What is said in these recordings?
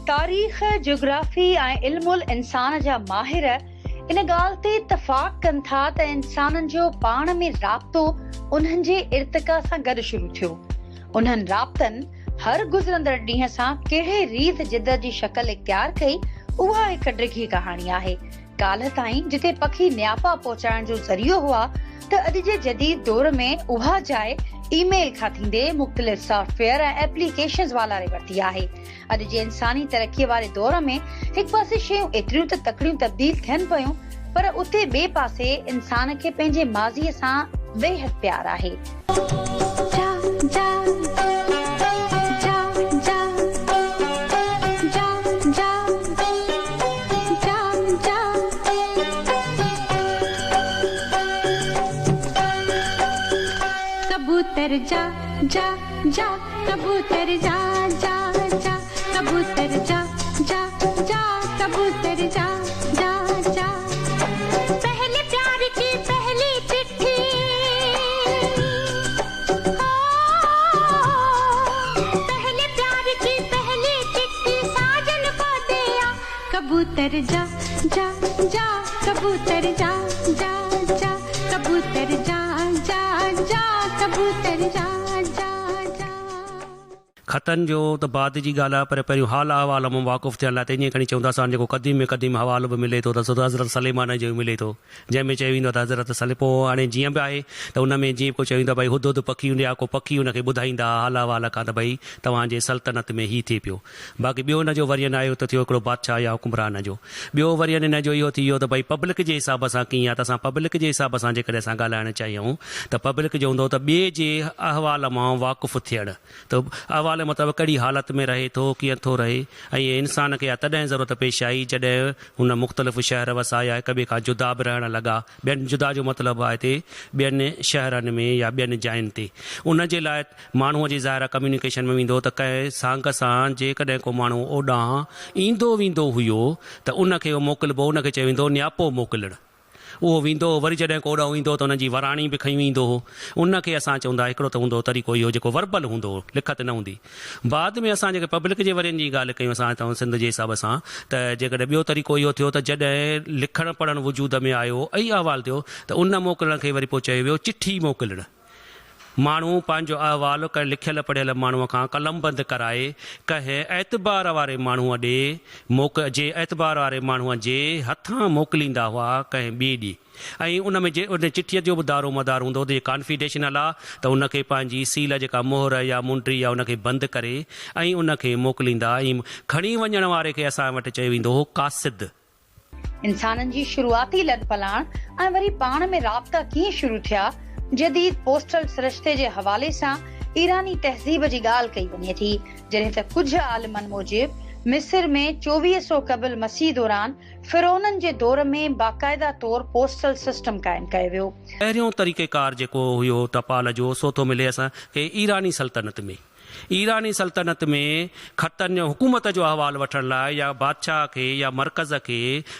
तारीख़, जोग्राफी ऐं इल्मुल इंसान जा माहिर इन ॻाल्हि ते इत्तफ़ाक़ कनि था त इंसाननि जो पाण में राब्तो उन्हनि जे इर्तिका सां गॾु शुरू थियो। उन्हनि राब्तनि हर गुज़रंदड़ ॾींहं सां कहिड़े रीत जिदत जी शक्ल इख्तियार कई, उहा हिकु डिघी कहाणी आहे। काल्ह ताईं जिते पखी न्यापा पहुचाइण जो ज़रियो हुआ, त अॼु जे जदीद दौर में उहा जाइ ईमेल खां थींदे मुख़्तलिफ़ सॉफ्टवेयर ऐं एप्लीकेशन्स वालारे वरिती आहे। अॼु जे इंसानी तरक़ीअ वारे दौर में हिकु पासे शयूं एतिरियूं त तकड़ियूं तब्दील थियनि पयूं, पर उते ॿिए पासे इंसान खे पंहिंजे माज़ीअ सां बेहद प्यार आहे। कबूतर जा जा जा, कबूतर जा जा जा, कबूतर जा जा जा, कबूतर जा जा जा। पहले प्यार की पहली चिट्ठी, पहले प्यार की पहली चिट्ठी साजन को दिया। कबूतर जा जा जा, कबूतर जा जा जा, कबूतर जा जा जा, कबूतर जा जा जा। ख़तनि जो त बाद जी ॻाल्हि आहे, पर पहिरियों हाल अहवाल मां वाक़ुफ़ु थियण लाइ त ईअं खणी चवंदा असां जेको क़दीम में क़दीम हवालो बि मिले थो, त हज़रत सलेमान जो मिले थो, जंहिंमें चयो वेंदो आहे त हज़रत सले पोइ हाणे जीअं बि आहे त उन में जीअं को चवंदो भई हुदुद पखी या को पखी हुनखे ॿुधाईंदा हाल अहवाल खां त भई तव्हांजे सल्तनत में हीउ थिए पियो। बाक़ी ॿियो हुन जो वरियन आयो त थियो हिकिड़ो बादशाह या हुकुमरान जो। ॿियो वरियन हिन जो इहो थी वियो त भई पब्लिक जे हिसाब सां कीअं आहे, त असां पब्लिक जे हिसाब सां जेकॾहिं असां ॻाल्हाइण चाहियूं त पब्लिक जो हूंदो त ॿिए जे अहवाल मां वाक़ुफ़ु थियणु, त अहवाल मतिलबु कहिड़ी हालत में रहे थो, कीअं थो रहे, ऐं इंसान खे तॾहिं ज़रूरत पेश आई जॾहिं हुन मुख़्तलिफ़ शहर वसाया, हिक ॿिए खां जुदा बि रहण लॻा। ॿियनि जुदा जो मतिलबु आहे हिते ॿियनि शहरनि में या ॿियनि जायुनि ते। उन जे लाइ माण्हूअ जी ज़ाहिर कम्यूनिकेशन में वेंदो त कंहिं सांग सां जेकॾहिं को माण्हू ओॾां ईंदो वेंदो हुयो त उनखे मोकिलिबो, उनखे चयो वेंदो न्यापो मोकिलणु। उहो वेंदो, वरी जॾहिं को ओॾां ईंदो त हुनजी वराणी बि खई वेंदो हो। उनखे असां चवंदा हिकिड़ो त हूंदो तरीक़ो इहो जेको वर्बल हूंदो, लिखत न हूंदी। बाद में असां जेके पब्लिक जे वरियनि जी ॻाल्हि कयूं असां हितां सिंध जे हिसाब सां, त जेकॾहिं ॿियो तरीक़ो इहो थियो त जॾहिं लिखणु पढ़णु वजूद में आयो ऐं अहवाल थियो त उन मोकिलण खे वरी पोइ चयो वियो चिठी मोकिलणु। माण्हू पंहिंजो अहवाल कंहिं लिखियल पढ़ियल माण्हूअ खां कलम बंदि कराए कंहिं एतबार वारे माण्हूअ ॾे जे एतबार वारे माण्हूअ जे हथां मोकिलींदा हुआ कंहिं ॿिए ॾे। ऐं उन में जे उन चिठीअ जो बि दारो मदार हूंदो जे कॉन्फिडेशनल आहे त उनखे पंहिंजी सील जेका मोहर या मुंडी आहे उनखे बंदि करे ऐं उनखे मोकिलींदा। ऐं खणी वञण वारे खे असां वटि चयो वेंदो हो कासिद। इंसाननि जी शुरूआती लॾ पलाण ऐं वरी पाण में राब्ता कीअं शुरू थिया, जदीद पोस्टल सिरिश्ते जे हवाले सां ईरानी तहज़ीब जी ॻाल्हि कई वञे थी, जॾहिं त कुझु आलिमनि मूजिब मिस्र में 2400 क़बल मसीह दौरान फिरौननि जे दौर में बाक़ाइदा तौर पोस्टल सिस्टम क़ाइमु कयो वियो। पहिरियों तरीक़ेकार जेको हुयो टपाल जो सो थो मिले असांखे ईरानी सल्तनत में। ईरानी सल्तनत में ख़तनि हुकूमत जो अहवाल वठण लाइ या बादशाह खे या मर्कज़ खे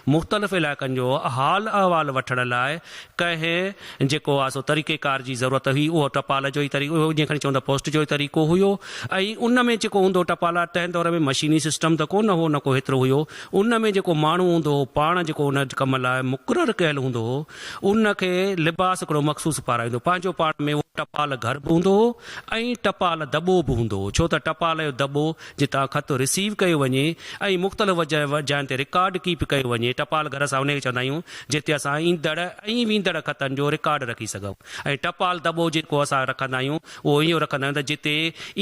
मुख़्तलिफ़ इलाइक़नि जो हाल अहवाल वठण लाइ कंहिं जेको आहे सो तरीक़ेकार जी ज़रूरत हुई। उहो टपाल जो ई तरीक़ो, जीअं खणी चवंदा पोस्ट जो ई तरीक़ो हुयो। ऐं उन में जेको हूंदो टपाल तंहिं दौर में मशीनी सिस्टम त कोन हो, न को हेतिरो हुयो। उन में जेको माण्हू हूंदो हो पाण जेको उन कम लाइ मुक़ररु कयल हूंदो हो, उनखे लिबास हिकिड़ो मख़सूस पाराईंदो। पंहिंजो पाण में उहो टपाल घर बि हूंदो हो ऐं टपाल दॿो बि हूंदो हो, छो त टपाल जो दॿो जितां ख़त रिसीव कयो वञे ऐं मुख़्तलिफ़ जायुनि ते रिकॉर्ड कीप कयो वञे। टपाल घर असां उनखे चवंदा आहियूं जिते असां ईंदड़ ऐं वेंदड़ ख़तनि जो रिकॉर्ड रखी सघूं। ऐं टपाल दॿो जेको असां रखंदा आहियूं उहो इहो रखंदा आहियूं त जिते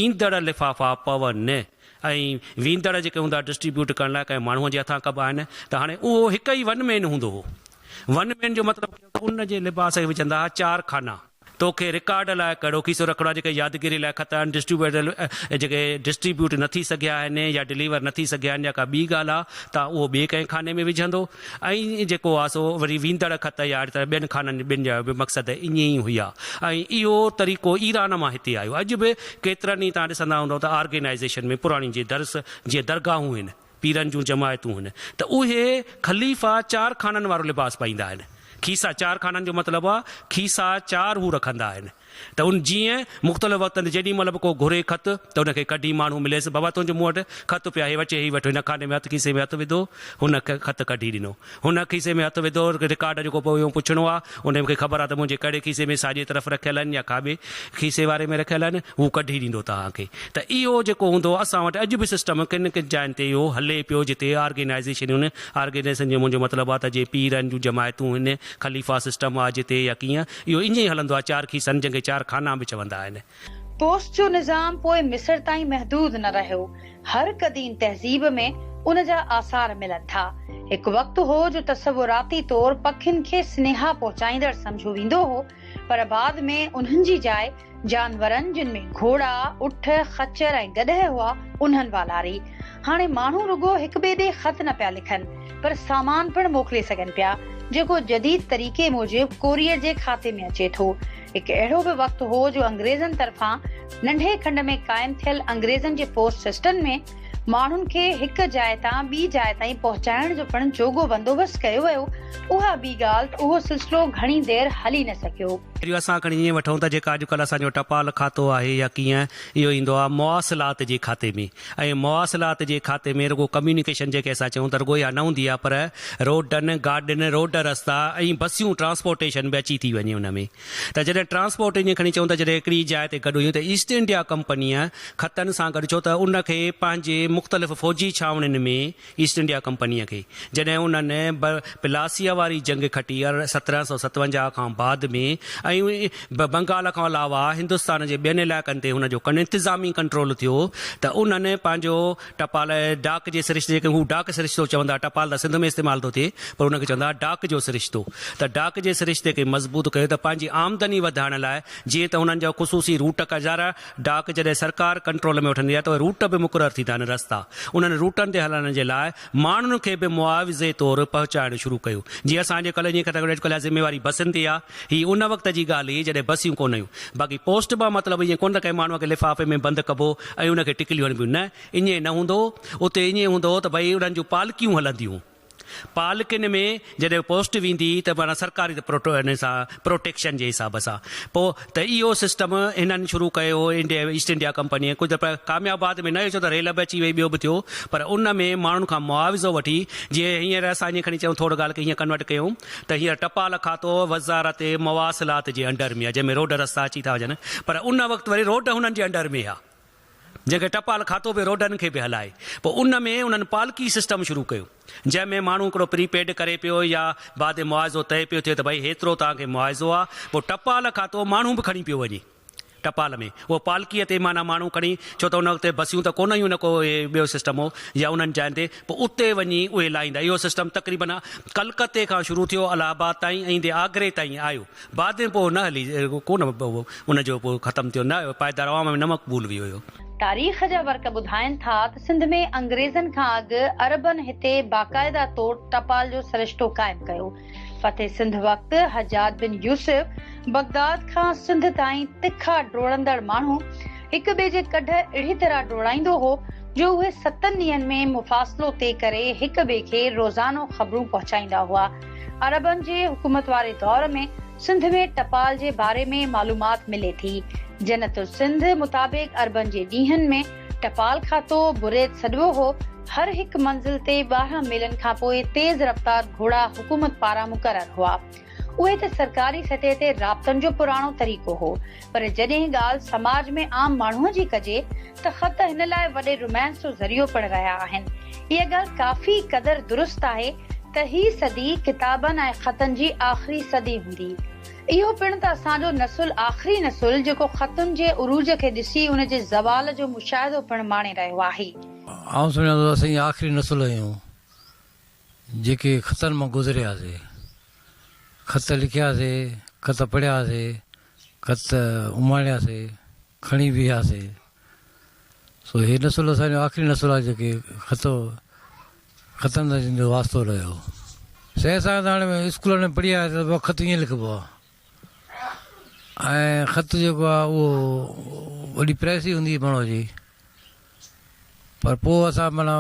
ईंदड़ लिफ़ाफ़ा पवनि ऐं वेंदड़ जेके हूंदा डिस्ट्रीब्यूट करण लाइ कंहिं माण्हूअ जे हथां कबा आहिनि। त हाणे उहो हिकु ई वन मैन हूंदो हो। वन मैन जो मतिलबु उन जे लिबास खे विझंदा हुआ 4 खाना। तोखे रिकॉर्ड लाइ कहिड़ो खीसो रखिणो आहे, जेके यादगिरी लाइ ख़त आहिनि जेके डिस्ट्रीब्यूट न थी सघिया आहिनि या डिलीवर न थी सघिया आहिनि या का ॿी ॻाल्हि आहे त उहो ॿिए कंहिं खाने में विझंदो। ऐं जेको आहे सो वरी वेंदड़ ख़त या त ॿियनि खाननि ॿिनि जा बि मक़सदु ईअं ई हुया। ऐं इहो तरीक़ो ईरान मां हिते आयो। अॼु बि केतिरनि ई तव्हां ॾिसंदा हूंदव त ऑर्गेनाइज़ेशन में पुराणी जे दर्स जीअं दरगाहूं आहिनि, पीरनि जूं जमायतूं आहिनि, त उहे ख़लीफ़ा 4 खाननि वारो लिबास पाईंदा आहिनि। खीसा 4 खाननि जो मतिलबु आहे खीसा 4 हू रखंदा आहिनि त उन जीअं मुख़्तलिफ़ वक़्तनि जेॾी महिल बि को घुरे ख़त त उनखे कढी माण्हू मिलेसि, बाबा तुंहिंजो मूं वटि ख़त पिया, हे अचे ही वठो, हिन खाने में हथु खीसे में हथु विधो, हुन ख़त कढी ॾिनो, हुन खीसे में हथु विधो, रिकार्ड जेको पोइ इहो पुछणो आहे उन मूंखे ख़बर आहे त मुंहिंजे कहिड़े खीसे में साॼे तरफ़ रखियल आहिनि या खाॿे खीसे वारे में रखियल आहिनि, हू कढी ॾींदो तव्हांखे। त इहो जेको हूंदो असां वटि अॼु बि सिस्टम किन किन जाइनि ते इहो हले पियो, जिते ऑर्गेनाइज़ेशनूं आहिनि, ऑर्गेनाइज़ेशन जो मुंहिंजो मतिलबु आहे त जे पीरनि जूं जमायतूं आहिनि, ख़लीफ़ा सिस्टम आहे जिते या कीअं, इहो ईअं ई हलंदो आहे, 4 खीसनि जंहिंखे 4 खाना बि चवंदा आहिनि। पोस्ट जो निज़ाम पोइ मिस्र ताईं महदूद न रहियो, हर क़दीम तहज़ीब में उन जा आसार मिलनि था। हिकु वक़्तु हो जो तसवुराती तौर पखियुनि खे स्नेहा पहुचाईंदड़ सम्झो वेंदो हो, पर बाद में उन्हनि जी जाइ जानवरनि जिन में घोड़ा, उठ, खच्चर ऐं गॾह हुआ उन्हनि वालारी। हाणे माण्हू रुगो हिक ॿिए ॾे ख़त न पिया लिखनि, पर सामान पिणु मोकिले सघनि पिया, जेको जदीद तरीक़े मूजिब कोरियर जे खाते में अचे थो। हिकु अहिड़ो बि वक़्तु हो जो अंग्रेज़नि तरफ़ां नंढे खंड में क़ाइमु थियल अंग्रेज़नि जे पोस्ट सिस्टम में माण्हुनि खे हिक जाइ तां ॿी जाइ ताईं पहुचाइण जो पिणु चोगो बंदोबस्तु कयो वियो। उहा ॿी ॻाल्हि त उहो सिलसिलो घणी देरि हली न सघियो। असां खणी ईअं वठूं था जेका अॼुकल्ह असांजो टपाल खातो आहे या कीअं, इहो ईंदो आहे मुआसिलात जे खाते में, ऐं मुआसिलात जे खाते में रुगो कम्युनिकेशन जेके असां चऊं त रुगो इहा न हूंदी आहे, पर रोडनि गाॾियुनि रोड रस्ता ऐं बसियूं ट्रांसपोर्टेशन बि अची थी वञे उन में। त जॾहिं ट्रांसपोर्ट ईअं खणी चऊं त जॾहिं हिकिड़ी जाइ ते गॾु हुयूं त ईस्ट इंडिया कंपनीअ ख़तनि सां गॾु छो त उनखे पंहिंजे मुख़्तलिफ़ फ़ौजी छावणियुनि में ईस्ट इंडिया कंपनीअ खे जॾहिं उन्हनि पिलासिया वारी जंग खटी 1757 खां बाद में, ऐं बंगाल खां अलावा हिंदुस्तान जे ॿियनि इलाइक़नि ते हुनजो इंतिज़ामी कंट्रोल थियो, त उन्हनि पंहिंजो टपाल डाक जे सिरिश्ते खे, हू डाक सिरिश्तो चवंदा, टपाल त सिंध में इस्तेमालु थो थिए पर हुनखे चवंदा डाक जो सिरिश्तो, त डाक जे सिरिश्ते खे मज़बूत कयो त पंहिंजी आमदनी वधाइण लाइ, जीअं त हुननि जा ख़ुसूसी रूट कजारा डाक जॾहिं सरकार कंट्रोल में वठंदी आहे त रूट बि मुक़ररु थी था आहिनि, रस्ता उन्हनि रूटनि ते हलण जे लाइ माण्हुनि खे बि मुआविज़े तौरु पहुचाइणु शुरू कयो। जीअं असांजे कल्ह जीअं अॼुकल्ह ज़िम्मेवारी बसियुनि ते आहे, ही उन वक़्त जी ॻाल्हि हुई जॾहिं बसियूं कोन हुयूं। बाक़ी पोस्ट बि मतिलबु ईअं कोन कंहिं माण्हूअ खे लिफ़ाफ़े में बंदि कबो ऐं उनखे टिकलियूं हणिबियूं, न ईअं न हूंदो। उते ईअं हूंदो त भई उन्हनि जूं पालकियूं हलंदियूं, पालकियुनि में जॾहिं पोस्ट वेंदी त माना सरकारी हिन सां प्रोटेक्शन जे हिसाब सां, पोइ त इहो सिस्टम हिननि शुरू कयो ईस्ट इंडिया कंपनीअ। कुझु दफ़ा कामयाबाद में न छो त रेल बि अची वई, ॿियो बि थियो, पर उन में माण्हुनि खां मुआविज़ो वठी, जीअं हींअर असां ईअं खणी चऊं थोरो ॻाल्हि खे हीअं कन्वर्ट कयूं त हींअर टपाल खातो वज़ारत मवासिलात जे अंडर में आहे, जंहिंमें रोड रस्ता अची था वञनि, पर उन वक़्तु वरी रोड हुननि जे अंडर में आहे, जंहिंखे टपाल खातो बि रोडनि खे बि हलाए। पोइ उन में उन्हनि पालकी सिस्टम शुरू कयो, जंहिंमें माण्हू हिकिड़ो प्रीपेड करे पियो या बाद मुआवज़ो तय पियो थिए त भई हेतिरो तव्हांखे मुआवज़ो आहे। पोइ टपाल खातो माण्हू बि खणी पियो वञे टपाल में, उहो पालकीअ ते माना माण्हू खणी, छो त उन वक़्तु बसियूं त कोन हुयूं, न को ॿियो सिस्टम हो या उन्हनि जाइनि ते, पोइ उते वञी उहे लाहींदा। इहो सिस्टम तक़रीबन कलकत्ते खां शुरू थियो, इलाहाबाद ताईं ऐं आगरे ताईं आयो, बाद में पोइ न हली कोन उनजो पोइ ख़तमु थियो, न पाइदार आवाम में न मक़बूल वियो हुयो। तारीख़ जा वर्क ॿुधाइनि था त सिंध में अंग्रेज़नि खां अॻु अरबनि हिते बाक़ाइदा तौर टपाल जो सरिश्तो क़ाइमु कयो। फतेह सिंध वक़्तु हजाज बिन यूसुफ बगदाद खां सिंध ताईं तिखा डोड़ंदड़ माण्हू हिक ॿिए जे कढ अहिड़ी तरह डोड़ाईंदो हो जो उहे 7 ॾींहनि में मुफ़ासिलो तय करे हिक ॿिए खे रोज़ानो ख़बरूं पहुचाईंदा हुआ। अरबनि जे हुकूमत वारे दौर में सिंध में टपाल जे बारे में मालूमात मिले थी। जनत सिंध मुताबिक़ अरबनि जे ॾींहनि में टपाल खातो बुरेद सॾियो हो। हर हिकु मंज़िल ते 12 मीलनि खां पोइ तेज़ रफ़्तार घोड़ा हुकूमत पारां मुक़ररु हुआ। उहे त सरकारी सतह ते राब्तनि जो पुराणो तरीक़ो हो, पर जॾहिं ॻाल्हि समाज में आम माण्हूअ जी कजे त ख़त हिन लाइ वॾे रोमांस जो ज़रियो पिणु रहिया आहिनि। इहा ॻाल्हि काफ़ी क़दर दुरुस्त आहे त ही सदी किताबनि ऐं ख़तनि जी आख़िरी सदी हूंदी। इहो पिणु त असांजो नसुल आख़िरी नसुल जेको ख़तुनि जे उरूज खे ॾिसी उन जे ज़वाल जो मुशाहिदो पिणु माणे रहियो आहे। आउं सम्झां थो असां आख़िरी नसुल आहियूं जेके ख़तनि मां गुज़रियासीं, ख़त लिखियासीं, ख़त पढ़ियासीं, ख़त उमाड़ियासीं, खणी बीहासीं। सो हे नसुल असांजो आख़िरी नसुल आहे जेके ख़तनि सां जिन जो वास्तो रहियो। सही सां त हाणे स्कूलनि में पढ़ी आहे त ख़त ईअं लिखिबो आहे, ऐं ख़त जेको आहे उहो वॾी प्रेस ई हूंदी माण्हूअ जी, पर पोइ असां माना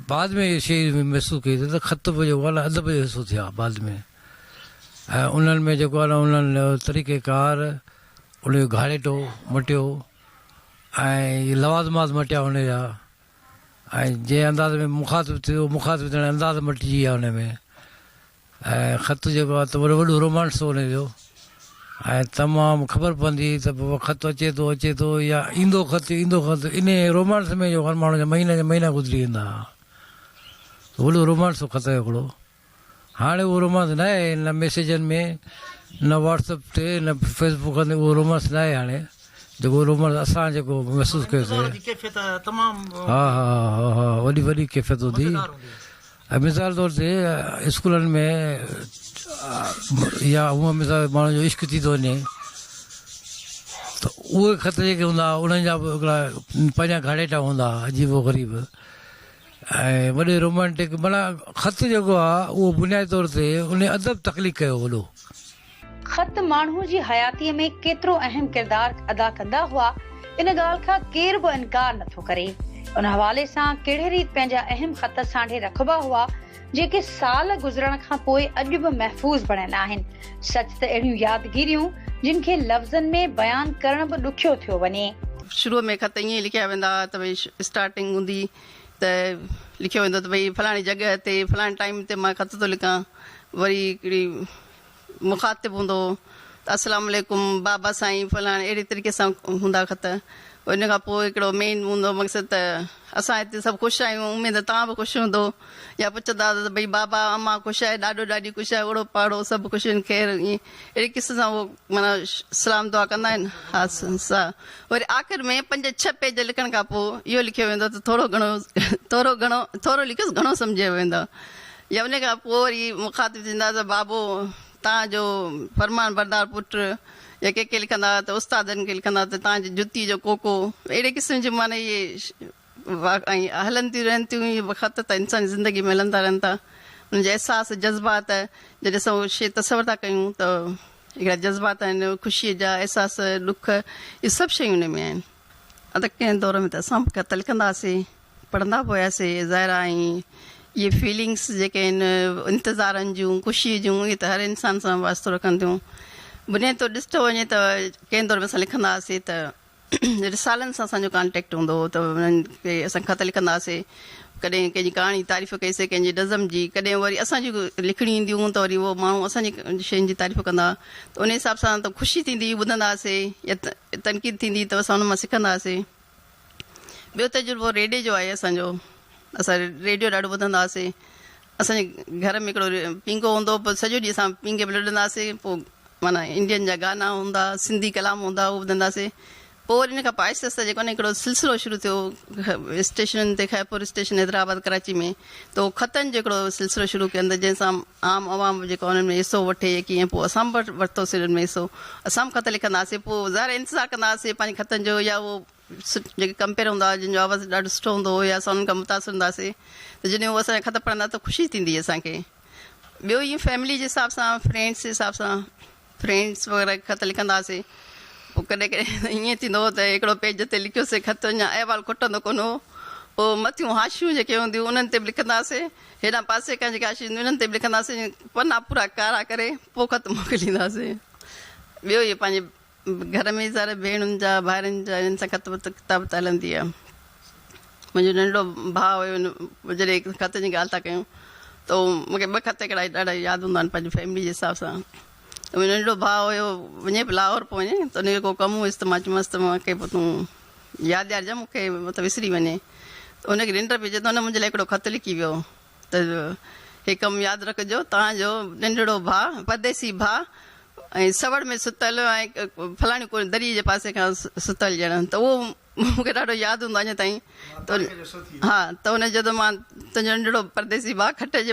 बाद में इहे शइ महसूसु कई त ख़त बि जेको आहे न अदब जो हिसो थिया बाद में। ऐं उन्हनि में जेको आहे न उन्हनि तरीक़ेकार उन जो घाड़ेटो मटियो ऐं लवाज़मात मटिया हुन जा ऐं जंहिं अंदाज़ में मुखातिब थियो मुखातिब थियण अंदाज़ मटिजी विया हुन में ऐं ख़त जेको आहे त वॾो रोमांस हो हुन जो ऐं तमामु ख़बर पवंदी त ख़त अचे थो या ईंदो ख़त इन रोमांस में जो माण्हू जा महीना गुज़री वेंदा हुआ वॾो रोमांस हो ख़त जो हिकिड़ो। हाणे उहो रोमांस न आहे न मैसेजनि में न व्हाट्सअप ते न फेसबुक ते उहो रोमांस न आहे हाणे जेको रोमांस असां जेको महसूसु कयोसीं। हा वॾी कैफ़ियत हूंदी। ऐं मिसाल तौर ते स्कूलनि में या हूअं मिसाल माण्हू जो इश्क थी थो वञे त उहे ख़त जेके हूंदा उन्हनि जा बि हिकिड़ा पंहिंजा घाड़ेटा हूंदा अजीबो ग़रीब ऐं वॾे रोमांटिक माना ख़त जेको आहे उहो बुनियादी तौर ते उन अदब तख़लीक़ कयो वॾो। ख़त माण्हू जी हयातीअ में केतिरो अहम किरदार अदा कंदा हुआ इन ॻाल्हि खां केर बि इनकार नथो करे। उन हवाले सां कहिड़े रीति पंहिंजा अहम ख़त सांढे रखबा हुआ जेके साल गुज़रण खां पोइ अॼु बि महफ़ूज़ बणियल आहिनि। सच त अहिड़ियूं यादगिरियूं जिन खे लफ़्ज़नि में बयान करण बि ॾुखियो थियो वञे। शुरू में ख़त ईअं लिखिया वेंदा त भई स्टार्टिंग हूंदी त लिखियो वेंदो त भई फलाणी जॻह ते फलाणे टाइम ते मां ख़त थो लिखां। वरी हिकिड़ी मुखातिब हूंदो त अस्सलाम वालेकुम बाबा साईं फलाणे अहिड़े तरीक़े सां हूंदा ख़त। इन खां पोइ हिकिड़ो मेन हूंदो मक़सदु त असां हिते सभु ख़ुशि आहियूं उमेद तव्हां बि ख़ुशि हूंदो या पुछंदा त भई बाबा अम्मा ख़ुशि आहे ॾाॾो ॾाढी ख़ुशि आहे ओड़ो पाड़ो सभु ख़ुशि आहिनि ख़ैरु ईअं अहिड़े क़िस्म सां उहो माना सलाम दुआ कंदा आहिनि। हा सा वरी आख़िर में 5-6 पेज लिखण खां पोइ इहो लिखियो वेंदो त थोरो लिखियोसि घणो सम्झियो वेंदो या उन खां पोइ वरी मुखातिब थींदा त बाबो तव्हांजो फरमान बरदार पुटु या कंहिंखे लिखंदा त उस्तादनि खे लिखंदा त तव्हांजी जुती जो कोको अहिड़े क़िस्म जी माना इहे हलनि थियूं रहनि थियूं इहे ख़त त इंसानी ज़िंदगी में हलंदा रहनि था। उनजा अहसास जज़्बात जॾहिं असां उहो शइ तसवर था कयूं त हिकिड़ा जज़्बात आहिनि ख़ुशीअ जा अहसास ॾुख इहे सभु शयूं हुन में आहिनि। अद कंहिं दौर में त असां बि ख़त लिखंदा हुआसीं पढ़ंदा बि हुआसीं ज़ाहिरा ऐं इहे फीलिंग्स जेके आहिनि इंतज़ारनि जूं ख़ुशीअ जूं इहे त हर इंसान सां वास्तो रखनि थियूं। बुनियादी तौरु ॾिठो वञे त कंहिं दौर में असां लिखंदा हुआसीं त रिसालनि सां असांजो कॉन्टेक्ट हूंदो हो त उन्हनि खे असां ख़त लिखंदा हुआसीं। कॾहिं कंहिंजी कहाणी तारीफ़ कईसीं कंहिंजी नज़म जी कॾहिं वरी असांजी लिखणी ईंदियूं त वरी उहो माण्हू असांजी शयुनि जी तारीफ़ कंदा त उन हिसाब सां त ख़ुशी थींदी ॿुधंदा हुआसीं या तनक़ीद थींदी त असां उन मां सिखंदा हुआसीं। ॿियो तजुर्बो रेडियो जो आहे असांजो। असां रेडियो ॾाढो ॿुधंदा हुआसीं। असांजे घर में हिकिड़ो पींगो हूंदो पोइ सॼो ॾींहुं असां पींगे में लॾंदा हुआसीं। पोइ माना इंडियन जा गाना हूंदा सिंधी कलाम हूंदा उहो ॿुधंदासीं। पोइ वरी इन खां पोइ आहिस्ते आहिस्ते जेको आहे हिकिड़ो सिलसिलो शुरू थियो स्टेशननि ते खैरपुर स्टेशन हैदराबाद कराची में त उहो ख़तनि जो हिकिड़ो सिलसिलो शुरू कयनि जंहिंसां आम आवाम जेको उन्हनि में हिसो वठे कीअं पोइ असां बि वरितोसीं उन्हनि में हिसो। असां बि ख़त लिखंदासीं पोइ ज़ाहिर इंतज़ारु कंदा हुआसीं पंहिंजे ख़तनि जो या उहो जेके कंपेयर हूंदा हुआ जिन जो आवाज़ु ॾाढो सुठो हूंदो हुओ या असां उन्हनि खां मुतासिर हूंदासीं त जॾहिं उहो असांजा ख़त पढ़ंदा त ख़ुशी थींदी हुई असांखे। ॿियो ईअं फैमिली जे हिसाब सां फ्रेंड्स जे हिसाब सां फ्रेंड्स वग़ैरह ख़त लिखंदा हुआसीं। पोइ कॾहिं कॾहिं ईअं थींदो हो त हिकिड़ो पेज ते लिखियोसीं ख़त अञा अहवालु खुटंदो कोन हो। पोइ मथियूं हाशियूं जेके हूंदियूं उन्हनि ते बि लिखंदासीं हेॾां पासे खां जेके हाशियूं हूंदियूं उन्हनि ते बि लिखंदासीं पना पूरा कारा करे पोइ ख़त मोकिलींदासीं। ॿियो इहे पंहिंजे घर में सारा भेणुनि जा भाइरनि जा हिननि सां ख़त किताब त हलंदी आहे। मुंहिंजो नंढो भाउ हुयो जॾहिं ख़त जी ॻाल्हि था कयूं त मूंखे 2 ख़त हिकिड़ा ॾाढा यादि हूंदा आहिनि पंहिंजी फैमिली जे हिसाब सां। त मुंहिंजो नंढो भाउ हुयो वञे पियो लाहौर पोइ वञे त उनजो को कमु हुयुसि त मां चयोमांसि त मूंखे पोइ तूं यादि ॾियारजांइ मूंखे मतिलबु विसरी वञे त उनखे निंड पई अचे त हुन मुंहिंजे लाइ हिकिड़ो ख़त लिखी वियो त हे कमु यादि रखिजो तव्हांजो नंढड़ो भाउ परदेसी भाउ ऐं सवड़ में सुतल ऐं फलाणी कोई दरी जे पासे खां सुतल ॼण त उहो मूंखे ॾाढो यादि हूंदो अञा ताईं। त हा त हुन जॾहिं मां तुंहिंजो नंढड़ो परदेसी भाउ खट जे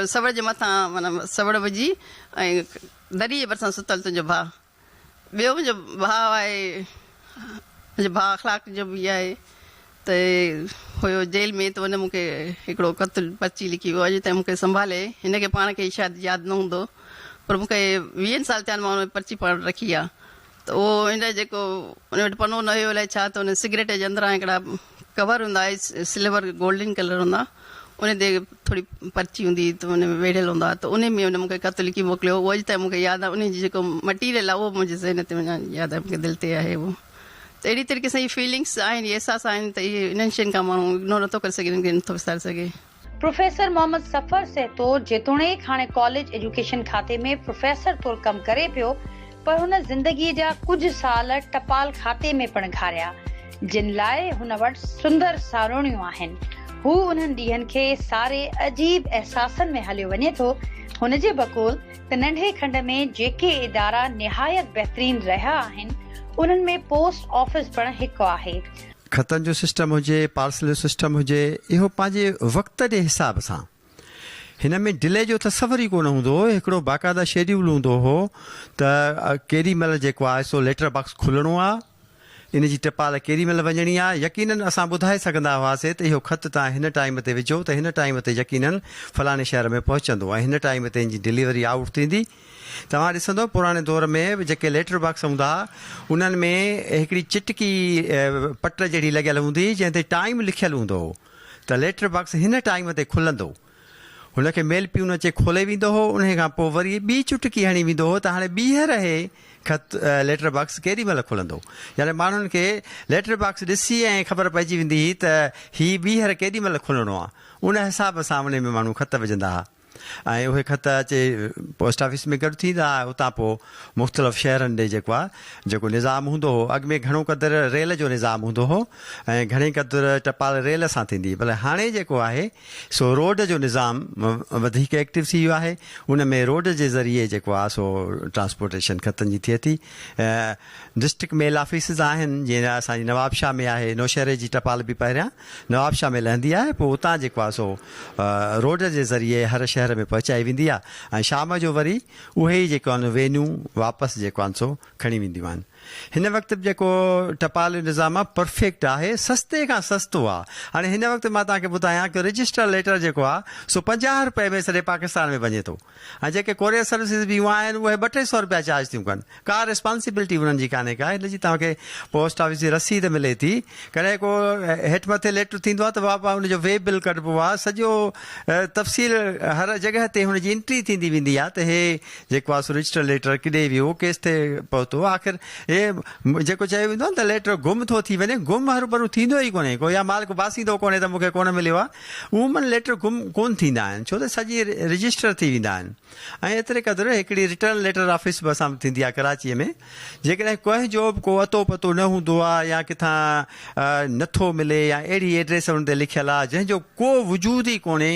सवड़ जे मथां माना सवड़ विझी ऐं दरी जे भरिसां सुतल तुंहिंजो भाउ। ॿियो मुंहिंजो भाउ आहे मुंहिंजो भाउ अख़लाक जो बि आहे त हुयो जेल में त हुन मूंखे हिकिड़ो ख़त पर्ची लिखी वियो अॼु ताईं मूंखे संभाले हिनखे पाण खे शायदि यादि न हूंदो पर मूंखे 20 साल थिया मां हुन पर्ची पाण रखी आहे। त उहो हिन जेको हुन वटि पनो न हुयो अलाए छा त हुन सिगरेट जे अंदरां हिकिड़ा कवर हूंदा सिल्वर गोल्डन कलर हूंदा उन ते थोरी पर्ची हूंदी त उन में वेढ़ियल हूंदा त उन में उन मूंखे ख़त लिखी मोकिलियो उहो अॼु ताईं मूंखे यादि आहे उन जी जेको मटीरियल आहे उहो मुंहिंजे ज़हन ते यादि आहे मूंखे दिलि ते आहे उहो त अहिड़ी तरीक़े सां इहे फीलिंग्स आहिनि इहे अहसास आहिनि त इहे इन्हनि शयुनि खां माण्हू इग्नोर नथो करे सघे इन्हनि खे नथो विसारे सघे प्रोफेसर मोहम्मद सफ़र सहतो जेतोणीकि हाणे कॉलेज एजुकेशन खाते में प्रोफेसर तौरु कमु करे पियो पर हुन ज़िंदगीअ जा कुझु साल टपाल खाते में पिणु घारिया जिन लाइ हुन वटि सुंदर सारोणियूं आहिनि हू उन्हनि ॾींहंनि खे सारे अजीब एहसासनि में हलियो वञे थो हुन जे बक़ौल त नंढे खंड में जेके इदारा निहायत बहितरीन रहिया आहिनि उन्हनि में पोस्ट ऑफिस पिणु हिकु आहे ख़तनि जो सिस्टम हुजे पार्सल जो सिस्टम हुजे इहो पंहिंजे वक़्त जे हिसाब सां हिन में डिले जो तसवर ई कोन हूंदो हो हिकिड़ो बाक़ाइदा शेड्यूल हूंदो हो त केॾी महिल जेको आहे सो लेटर बॉक्स खुलणो आहे इन जी टपाल केॾी महिल वञणी आहे यकीननि असां ॿुधाए सघंदा हुआसीं त इहो ख़त तव्हां हिन टाइम ते विझो त हिन टाइम ते यकीननि फलाणे शहर में पहुचंदो ऐं हिन टाइम ते इन जी डिलीवरी आउट थींदी तव्हां ॾिसंदो पुराणे दौर में जेके लेटर बॉक्स हूंदा उन्हनि में हिकिड़ी चिटकी पट जहिड़ी लॻियल हूंदी जंहिं ते टाइम लिखियलु हूंदो हो त लेटर बॉक्स हिन टाइम ते खुलंदो हुनखे मेल पियून अचे खोले वेंदो हो उन खां पोइ वरी ॿी चुटकी हणी वेंदो हो त हाणे ॿीहर ख़त लेटर बॉक्स केॾी महिल खुलंदो यानी माण्हुनि खे लेटर बॉक्स ॾिसी ऐं ख़बर पइजी वेंदी हुई त हीउ ॿीहर केॾी महिल खुलणो आहे उन हिसाब सां उन में माण्हू ख़त विझंदा हुआ ऐं उहे ख़त अचे पोस्ट ऑफिस में गॾु थींदा हुआ उतां पोइ मुख़्तलिफ़ शहरनि ॾे जेको आहे जेको निज़ाम हूंदो हो अॻु में घणो क़दुरु रेल जो निज़ाम हूंदो हो ऐं घणी क़दुरु टपाल रेल सां थींदी भले हाणे जेको आहे सो रोड जो निज़ाम वधीक एक्टिव थी वियो आहे उन में रोड जे ज़रिए जेको आहे सो ट्रांसपोर्टेशन ख़तनि जी थिए थी डिस्ट्रिक्ट मेल ऑफिसिस आहिनि जीअं असांजी नवाबशाह में आहे नौशहरे जी टपाल बि पहिरियां नवाबशाह में लहंदी आहे पोइ उतां जेको आहे सो रोड जे ज़रिए हर शहर में पहुचाई वेंदी आहे ऐं शाम जो वरी उहे ई जेको आहिनि वेन्यूं वापसि जेको आहिनि सो खणी वेंदियूं आहिनि हिन वक़्तु जेको टपाल जो निज़ाम आहे परफेक्ट आहे सस्ते खां सस्तो आहे हाणे हिन वक़्तु मां तव्हांखे ॿुधायां की रजिस्टर लेटर जेको आहे सो 50 रुपए में सॼे पाकिस्तान में वञे थो ऐं जेके कोरियर सर्विसिस बि आहिनि उहे 200-300 रुपया चार्ज थियूं कनि का रिस्पॉन्सिबिलिटी उन्हनि जी कान्हे का हिन जी तव्हांखे पोस्ट ऑफिस जी रसीद मिले थी कॾहिं को हेठि मथे लेटर थींदो आहे त बाबा हुनजो वे बिल कढिबो आहे सॼो तफ़सील हर जॻह ते हुनजी एंट्री थींदी वेंदी आहे त हे जेको आहे सो रजिस्टर लेटर किॾे वियो केसि ते पहुतो आख़िर जेको चयो वेंदो आहे त लेटर गुम थो थी वञे गुम हरू भरू थींदो ई कोन्हे को या मालिक बासींदो कोन्हे त मूंखे कोन मिलियो आहे उहे लेटर गुम कोन थींदा आहिनि छो त सॼी रजिस्टर थी वेंदा आहिनि ऐं एतिरे क़दुरु हिकिड़ी रिटर्न लेटर ऑफिस बि असां थींदी आहे कराचीअ में जेकॾहिं कंहिं जो बि को अतो पतो न हूंदो आहे या किथां नथो मिले या अहिड़ी एड्रेस हुन ते लिखियलु आहे जंहिंजो को वजूद ई कोन्हे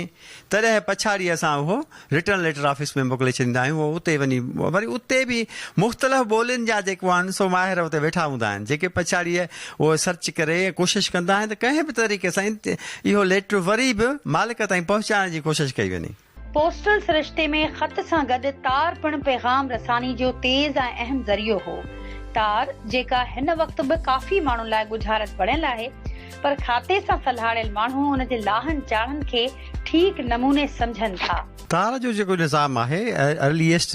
तॾहिं पछाड़ी असां उहो रिटर्न लेटर ऑफिस में मोकिले छॾींदा आहियूं उहो उते वञी वरी उते बि मुख़्तलिफ़ ॿोलियुनि जा जेको आहिनि सो माहिर उते वेठा हूंदा आहिनि जेके पछाड़ीअ उहो सर्च करे कोशिशि कंदा आहिनि त कंहिं बि तरीक़े सां इहो लेटर वरी बि मालिक ताईं पहुचाइण जी कोशिशि कई वञे पोस्टल सिरिश्ते में ख़त सां गॾु तार पिणु पैगाम रसानी जो तेज़ ऐं अहम ज़रियो हो तार जेका हिन वक़्तु बि काफ़ी माण्हुनि लाइ गुज़ारत बणियल आहे पर खाते सां सलाहियल माण्हू हुन जे लाहनि चाढ़नि खे ठीकु नमूने सम्झनि था तार जो जेको निज़ाम आहे अर्लीएस्ट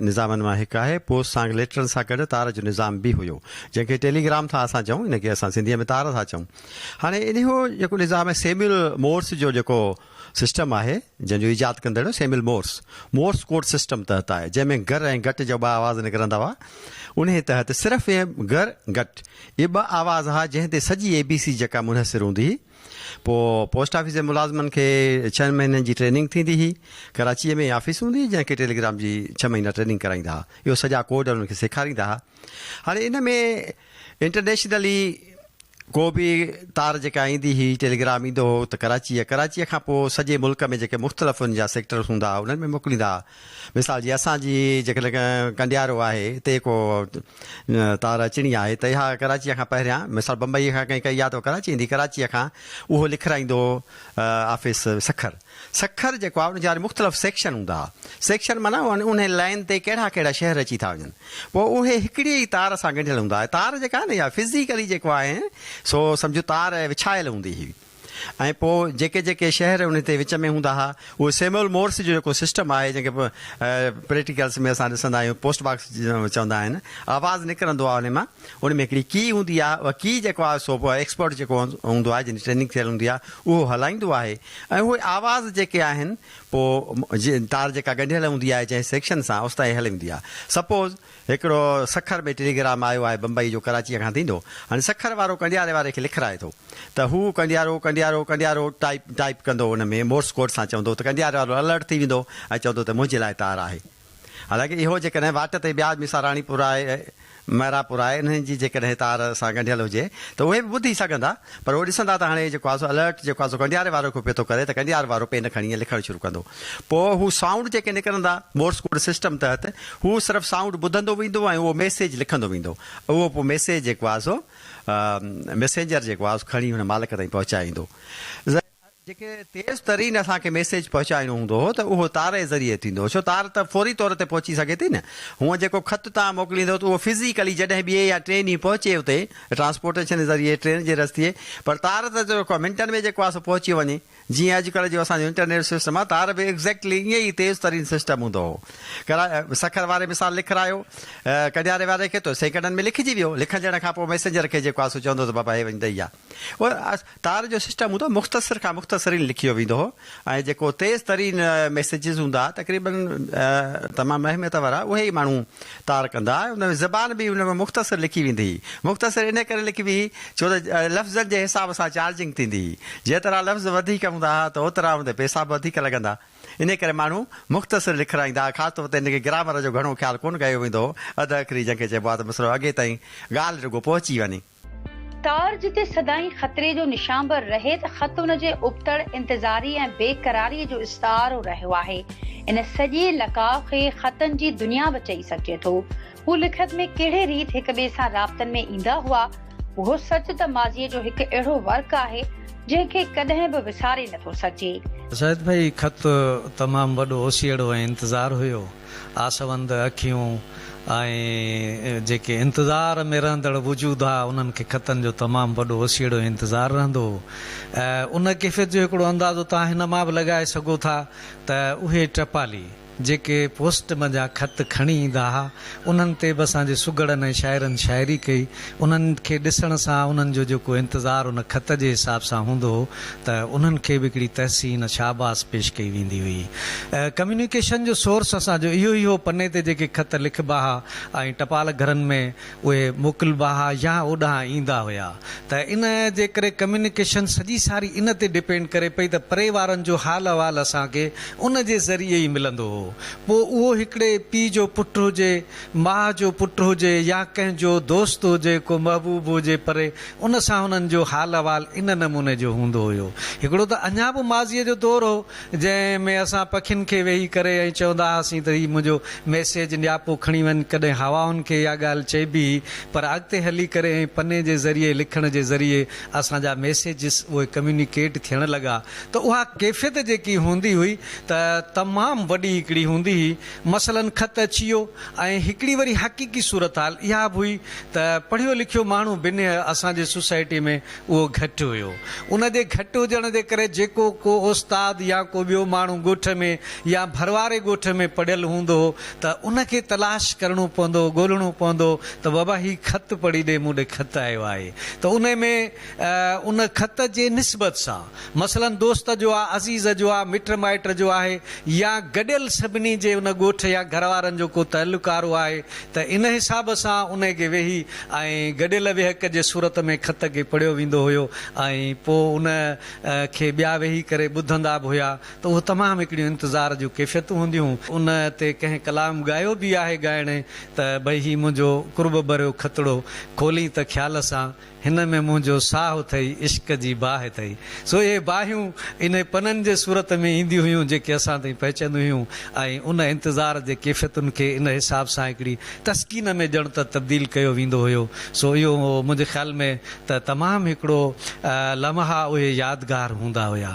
निज़ामनि मां हिकु आहे पोस्ट सां लेटरनि सां गॾु तार जो निज़ाम बि हुयो जंहिंखे टेलीग्राम था असां चऊं इनखे असां सिंधीअ में तार था चऊं हाणे इहो जेको निज़ाम आहे सेम्यूल मोर्स जो जेको सिस्टम आहे जंहिंजो इजाद कंदड़ सेम्यूल मोर्स कोड सिस्टम तहत आहे जंहिंमें घर ऐं घट जो ॿ आवाज़ निकिरंदा हुआ उन तहत सिर्फ़ु घर घट इहे ॿ आवाज़ हुआ जंहिं ते सॼी ABC जेका मुनहसिर हूंदी हुई पोइ पोस्ट ऑफिस जे मुलाज़िमनि खे 6 महीननि जी ट्रेनिंग थींदी हुई कराचीअ में ऑफिस हूंदी हुई जंहिंखे टेलीग्राम जी 6 महीना ट्रेनिंग कराईंदा हुआ इहो सॼा कोड उन्हनि खे सेखारींदा हुआ हाणे इन में इंटरनेशनली को बि तार जेका ईंदी हुई टेलीग्राम ईंदो हो त कराचीअ खां पोइ सॼे मुल्क में जेके मुख़्तलिफ़ उन जा सेक्टर हूंदा हुआ उन्हनि में मोकिलींदा हुआ मिसाल जी असांजी जेकॾहिं कंडियारो आहे हिते को तार अचणी आहे त इहा कराचीअ खां पहिरियां मिसाल बम्बईअ खां कंहिं कई आहे त कराची ईंदी कराचीअ खां उहो लिखाईंदो ऑफिस सखर जेको आहे उनजा मुख़्तलिफ़ सेक्शन हूंदा हुआ सेक्शन माना उन लाइन ते कहिड़ा कहिड़ा शहर अची था वञनि पोइ उहे हिकिड़ी ई तार सां ॻंढियल हूंदा हुआ तार जेका आहे न इहा फिज़िकली जेको आहे सो सम्झो तार विछायल हूंदी हुई ऐं पोइ जेके जेके शहर उन ते विच में हूंदा हुआ उहो सेमुअल मोर्स जो जेको सिस्टम आहे जंहिंखे प्रैक्टिकल्स में असां ॾिसंदा आहियूं पोस्ट बॉक्स चवंदा आहिनि आवाज़ु निकिरंदो आहे उन मां उन में हिकिड़ी की हूंदी आहे उहा की जेको आहे सो एक्सपर्ट जेको हूंदो आहे जंहिंजी ट्रेनिंग थियल हूंदी आहे उहो हलाईंदो आहे ऐं उहे आवाज़ जेके आहिनि पोइ तार जेका ॻंढियल हूंदी आहे जंहिं सेक्शन सां उस ताईं हली वेंदी आहे सपोज़ हिकिड़ो सखर में टेलीग्राम आयो आहे बम्बई जो कराचीअ खां थींदो हाणे सखर वारो कंडियारे वारे खे लिखाए थो त हू कंडियारो टाइप कंदो उन में मोर्स कोड सां चवंदो त कंडियारे वारो अलर्ट थी वेंदो ऐं चवंदो त मुंहिंजे लाइ तार आहे हालांकि इहो जेकॾहिं वाट ते ॿिया मिसाल राणीपुर आहे मैरापुर आहे इन्हनि जी जेकॾहिं तार सां ॻंढियल हुजे त उहे बि ॿुधी सघंदा पर उहे ॾिसंदा त हाणे जेको आहे सो अलर्ट जेको आहे सो कंडियारे वारो खे पियो थो करे त कंडियारे वारो पेन खणी लिखणु शुरू कंदो पोइ हू साउंड जेके निकिरंदा मोर्स कोड सिस्टम तहत हू सिर्फ़ु साउंड ॿुधंदो वेंदो ऐं उहो मैसेज लिखंदो वेंदो उहो पोइ मैसेज जेको आहे सो मैसेंजर जेको आहे खणी हुन मालिक ताईं पहुचाईंदो जेके तेज़ तरीन असांखे मैसेज पहुचाइणो हूंदो हो त उहो तार जे ज़रिए थींदो छो तार त फौरी तौर ते पहुची सघे थी न हूअं जेको ख़त तव्हां मोकिलींदो त उहो फिज़िकली जॾहिं ॿिए या ट्रेन ई पहुचे उते ट्रांसपोर्टेशन जे ज़रिए ट्रेन जे रस्ते पर तार त जेको मिंटनि में जेको आहे सो पहुची वञे जीअं अॼुकल्ह जो असांजो इंटरनेट सिस्टम आहे तार बि एग्ज़ैक्टली ईअं ई तेज़ तरीन सिस्टम हूंदो हो सखर वारे मिसाल लिखायो कंडियारे वारे खे त सेकंडनि में लिखिजी वियो लिखण खां पोइ मैसेंजर खे जेको आहे सो चवंदो त बाबा हे वञी ॾेई आहे उहो तार जो सिस्टम हूंदो मुख़्तसिर खां मुख़्तसिरीन लिखियो वेंदो हो ऐं जेको तेज़ तरीन मैसेजिस हूंदा तक़रीबन तमामु अहमियत वारा उहे ई माण्हू तार कंदा उन में ज़बान बि उन में मुख़्तसिर लिखी वेंदी हुई मुख़्तसिर इन करे लिखी हुई छो त लफ़्ज़नि जे हिसाब सां चार्जिंग थींदी हुई जेतिरा लफ़्ज़ वधीक हूंदा हुआ त ओतिरा हूंदे पैसा बि वधीक लॻंदा इन करे माण्हू मुख़्तसिर लिखाईंदा ख़ासि तौर ते हिनखे ग्रामर जो घणो ख़्यालु कोन कयो वेंदो अधु अखरी जंहिंखे चइबो आहे त मसलो अॻे ताईं ॻाल्हि रुॻो पहुची वञे तार जिते सदाई ख़तरे जो निशान पर रहे त ख़त उन जे उबतड़ इंतज़ारी ऐं बेक़रारीअ जो इस्तारो रहियो आहे इन सॼे लकाव खे ख़तनि जी दुनिया बि चई सघिजे थो हू लिखत में कहिड़े रीत हिक ॿिए सां राब्तनि में ईंदा हुआ उहो सच त माज़ीअ जो हिकु अहिड़ो वर्क आहे जंहिंखे कॾहिं बि विसारे नथो सघिजे शायद भाई ख़त तमामु वॾो ओसीड़ो ऐं इंतज़ारु हुयो आसवंद अखियूं ऐं जेके इंतज़ार में रहंदड़ वजूद आहे उन्हनि खे ख़तनि जो तमामु वॾो ओसीड़ो इंतज़ारु रहंदो उन कैफ़ियत जो हिकिड़ो अंदाज़ो तव्हां हिन मां बि लॻाए सघो था त उहे टपाली जेके पोस्ट मंझां ख़त खणी ईंदा हुआ उन्हनि ते बि असांजे सुगड़नि ऐं शाइरनि शाइरी कई उन्हनि खे ॾिसण सां उन्हनि जो जेको इंतज़ारु उन ख़त जे हिसाब सां हूंदो हो त उन्हनि खे बि हिकिड़ी तहसीन शाबास पेश कई वेंदी हुई कम्यूनिकेशन जो सोर्स असांजो इहो ई हो पने ते जेके ख़त लिखबा हुआ ऐं टपाल घरनि में उहे मोकिलबा हुआ या ओॾां ईंदा हुया त इन जे करे कम्यूनिकेशन सॼी सारी इन ते डिपेंड करे पई त परे वारनि जो हाल अहवाल असांखे उन जे ज़रिए ई मिलंदो हो पोइ उहो हिकिड़े पीउ जो पुटु हुजे माउ जो पुटु हुजे या कंहिंजो दोस्त हुजे को महबूब हुजे परे उन सां हुननि जो हाल अहवाल इन नमूने जो हूंदो हुयो हिकिड़ो त अञा बि माज़ीअ जो दौर हो जंहिंमें असां पखियुनि खे वेही करे ऐं चवंदा हुआसीं त हीउ मुंहिंजो मैसेज न्यापो खणी वञ कॾहिं हवाउनि खे इहा ॻाल्हि चइबी पर अॻिते हली करे ऐं पने जे ज़रिए लिखण जे ज़रिए असांजा मैसेजिस उहे कम्यूनिकेट थियण लॻा त उहा कैफ़ियत जेकी हूंदी हुई त तमामु वॾी हिकिड़ी हूंदी हुई मसलन ख़त अची वियो ऐं हिकिड़ी वरी हक़ीक़ी सूरत हाल इहा बि हुई त पढ़ियो लिखियो माण्हू बिन असांजे सोसाइटी में उहो घटि हुयो उन जे घटि हुजण जे करे जेको को उस्ताद या को ॿियो माण्हू ॻोठ में या भरवारे ॻोठ में पढ़ियल हूंदो हो त उनखे तलाश करिणो पवंदो ॻोल्हणो पवंदो त बाबा हीउ ख़त पढ़ी ॾे मूं ॾे ख़त आयो आहे त उन में उन ख़त जे निस्बत सां मसलन दोस्त जो आहे अज़ीज़ जो आहे मिट माइट जो आहे या गॾियल सभिनी जे उन ॻोठ या घर वारनि जो को तइल्लुकारो आहे त इन हिसाब सां उन खे वेही ऐं गॾियल विहक जे सूरत में ख़त खे पढ़ियो वेंदो हुयो ऐं पोइ उन खे ॿिया वेही करे ॿुधंदा बि हुया त उहो तमामु हिकिड़ियूं इंतज़ार जूं कैफ़ियतूं हूंदियूं उन ते कंहिं कलाम ॻायो बि आहे ॻाइण त भई हीउ मुंहिंजो कुर्ब भरियो खतड़ो खोली त ख़्याल सां हिन में मुंहिंजो साहु अथई इश्क जी बाहि अथई सो इहे बाहियूं इन पननि जे सूरत में ईंदियूं हुयूं जेके असां ताईं पहुचंदियूं हुयूं ऐं उन इंतज़ार जे कैफ़ियतुनि खे इन हिसाब सां हिकिड़ी तस्कीन में ॼण त तब्दील कयो वेंदो हुयो सो इहो मुंहिंजे ख़्याल में त तमामु हिकिड़ो लम्हा उहे यादगार हूंदा हुया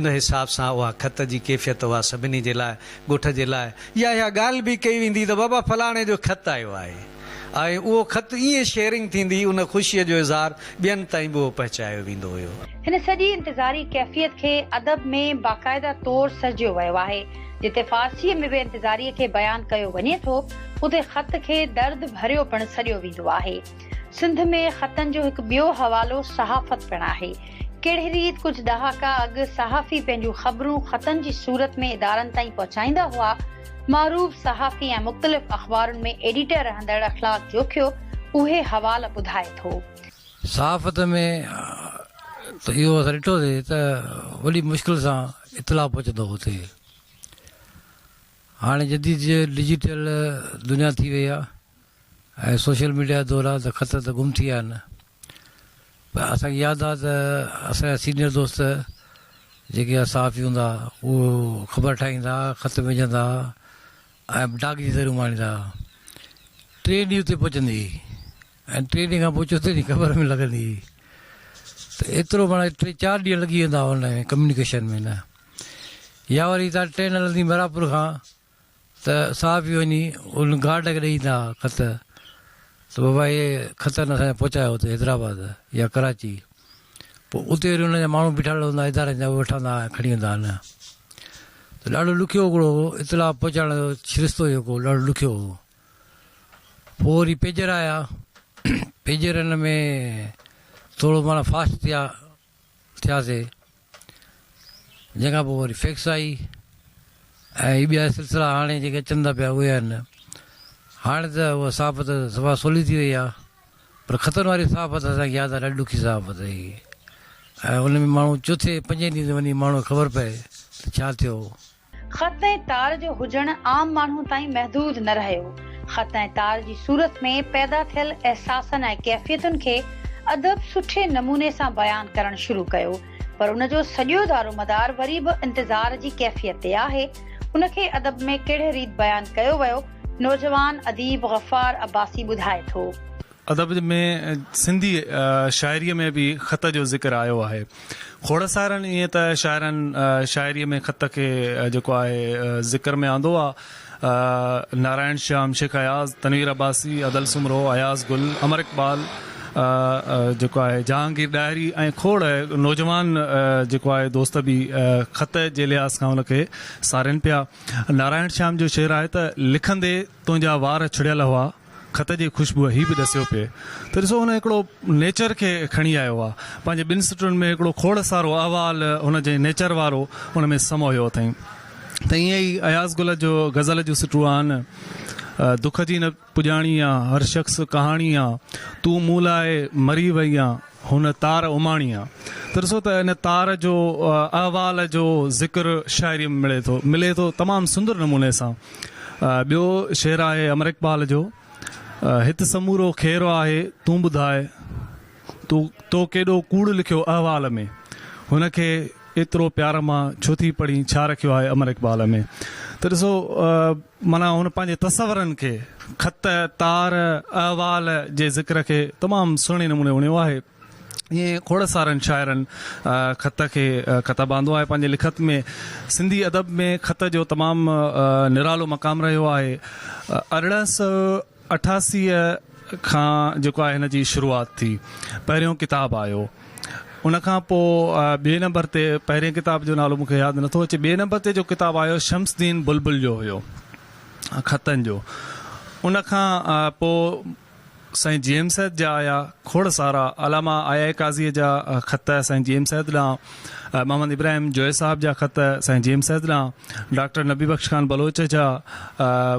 इन हिसाब सां उहा ख़त जी कैफ़ियत उहा सभिनी जे लाइ ॻोठ जे लाइ या इहा ॻाल्हि बि कई वेंदी त बाबा फलाणे जो ख़त आयो आहे ऐं उहो ख़त ईअं शेयरिंग थींदी उन ख़ुशीअ जो इज़हार ॿियनि ताईं बि उहो पहुचायो वेंदो हुयो। हिन सॼी इंतज़ारी कैफ़ियत खे अदब में बाक़ाइदा तौरु सजियो वियो आहे। जिते फ़ारसीअ में बि इंतज़ारीअ खे बयानु कयो वञे थो, उते ख़त खे दर्द भरियो पिणु सॼियो वेंदो आहे। सिंध में ख़तनि जो हिकु ॿियो हवालो सहाफ़त पिणु आहे। कहिड़ी रीति कुझु ॾहाका अॻु सहाफ़ी पंहिंजूं ख़बरूं ख़तनि जी सूरत में इदारनि ताईं पहुचाईंदा हुआ। मारूफ़ सहाफ़ी ऐं मुख़्तलिफ़ अख़बारुनि में एडिटर रहंदड़ अख़लाक़ जोखियो उहे हवाला ॿुधाए थो। सहाफ़त में त इहो असां ॾिठोसीं त वॾी मुश्किल सां इतला पहुचंदो हुते। हाणे जदीद डिजिटल दुनिया थी वई आहे ऐं सोशल मीडिया दौर आहे त ख़त त गुम थी विया आहिनि। पर असांखे यादि आहे त असांजा सीनियर दोस्त जेके सहाफ़ी हूंदा उहो ख़बर ठाहींदा, ख़त विझंदा ऐं डाक जी ज़रिए माणींदा। 3 ॾींहं उते पहुचंदी ऐं 3 ॾींहं खां पोइ चौथे ॾींहुं ख़बर में लॻंदी। त एतिरो माना 3-4 ॾींहं लॻी वेंदा हुन कम्युनिकेशन में न। या वरी तव्हां ट्रेन हलंदी मरापुर खां त सहाफ़ी वञी उन गार्ड खे ॾेई ईंदा ख़त त बाबा इहे ख़तनि असांजा पहुचायो हुते हैदराबाद या कराची। पोइ उते वरी हुनजा माण्हू बीठाल हूंदा इदारनि जा, उहे वठंदा खणी वेंदा आहिनि। त ॾाढो ॾुखियो हिकिड़ो इतला पहुचाइण जो सिरिश्तो जेको ॾाढो ॾुखियो हो। पोइ वरी पेजर आया। पेजरनि में थोरो माना फास्ट थियासीं। जंहिंखां पोइ वरी फैक्स आई ऐं हीअ ॿिया सिलसिला हाणे जेके अचनि था पिया उहे आहिनि। हाणे त उहा सहाफ़त सफ़ा सवली थी वई आहे, पर ख़तनि वारी सहाफ़त असांखे यादि आहे ॾाढी ॾुखी सहाफ़त हुई। ऐं उन में माण्हू चौथे 5 ॾींहं ते वञी माण्हू ख़बर पए त छा थियो। ख़त ऐं तार जो हुजणु आम माण्हू ताईं महदूद न रहियो। ख़त ऐं तार जी सूरत में पैदा थियल अहसासनि ऐं कैफ़ियतुनि खे अदब सुठे नमूने सां बयानु करणु शुरू कयो। पर उन जो सॼो दारोमदार वरी बि इंतज़ार जी कैफ़ियत ते आहे। उनखे अदब में कहिड़े रीति बयानु कयो वियो, नौजवान अदीब गफ़ार अब्बासी ॿुधाए थो। अदब में सिंधी शाइरीअ में बि ख़त जो ज़िक्र आयो आहे। खोड़ सारनि ईअं त शाइरनि शाइरीअ में ख़त खे जेको आहे ज़िक्र में आंदो आहे। नारायण श्याम, शेख अयाज़, तनवीर अब्बासी, अदल सुमरो, अयाज़ गुल, अमर इक़बाल जेको आहे जहांगीर डायरी ऐं खोड़ नौजवान जेको आहे दोस्त बि ख़त जे लिहाज़ खां हुनखे सारनि पिया। नारायण श्याम जो शेर आहे त लिखंदे तुंहिंजा वार छुड़ियल हुआ, ख़त जी ख़ुशबू ही बि ॾसियो पिए। त ॾिसो हुन हिकिड़ो नेचर खे खणी आयो आहे। पंहिंजे 2 सिटुनि में हिकिड़ो खोड़ सारो अहवाल हुनजे नेचर वारो हुन में समोयो अथई। त ईअं ई अयाज़ गुल जो गज़ल जूं सिटूं आहिनि। दुख जी न पुॼाणी आहे, हर शख़्स कहाणी आहे, तूं मूं लाइ मरी वई आहे, हुन तार उमाणी आहे। त ॾिसो त इन तार जो अहवाल जो ज़िक्र शाइरी में मिले थो तमामु सुंदर नमूने सां। ॿियो शेर आहे अमर इक़बाल जो, हित समूरो खेरो आहे, तूं ॿुधाए तो केॾो कूड़ लिखियो अहवाल में, हुनखे एतिरो प्यार मां छो थी पढ़ी, छा रखियो आहे अमर इक़बाल में। त ॾिसो माना हुन पंहिंजे तसवरनि खे ख़त तार अहवाल जे ज़िक्र खे तमामु सुहिणे नमूने वणियो आहे। ईअं खोड़ सारनि शाइरनि ख़त खे ख़तबांदो आहे पंहिंजे लिखत में। सिंधी अदब में ख़त जो तमामु निरालो मक़ाम रहियो आहे। 1888 खां जेको आहे हिन जी शुरूआति थी। पहिरियों किताबु आयो, उनखां पोइ 2 नंबर ते, पहिरें किताब जो नालो मूंखे यादि नथो अचे, 2 नंबर ते जो किताबु आयो शम्सदीन बुलबुल जो हुयो ख़तनि जो। उनखां पोइ साईं जी एम सैद जा आया खोड़ सारा। अलामा आया काज़ीअ जा ख़त साईं जी एम सैद ॾांहुं, मोहम्मद इब्राहिम जोए साहब जा ख़त साईं जी एम सैद ॾांहुं, डॉक्टर नबी बख्श खान बलोच जा,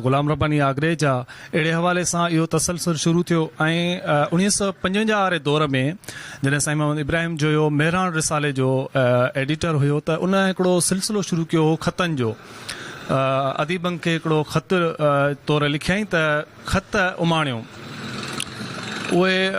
ग़ुलाम रब्बानी आगरे जा। अहिड़े हवाले सां इहो तसलसल शुरू थियो। ऐं 1955 वारे दौर में जॾहिं साईं मोहम्मद इब्राहिम जो मेहरान रिसाले जो एडिटर हुयो त उन हिकिड़ो सिलसिलो शुरू कयो हो ख़तनि जो। अदीबनि खे हिकिड़ो ख़त तौरु लिखियईं त ख़त उमाणियो। उहे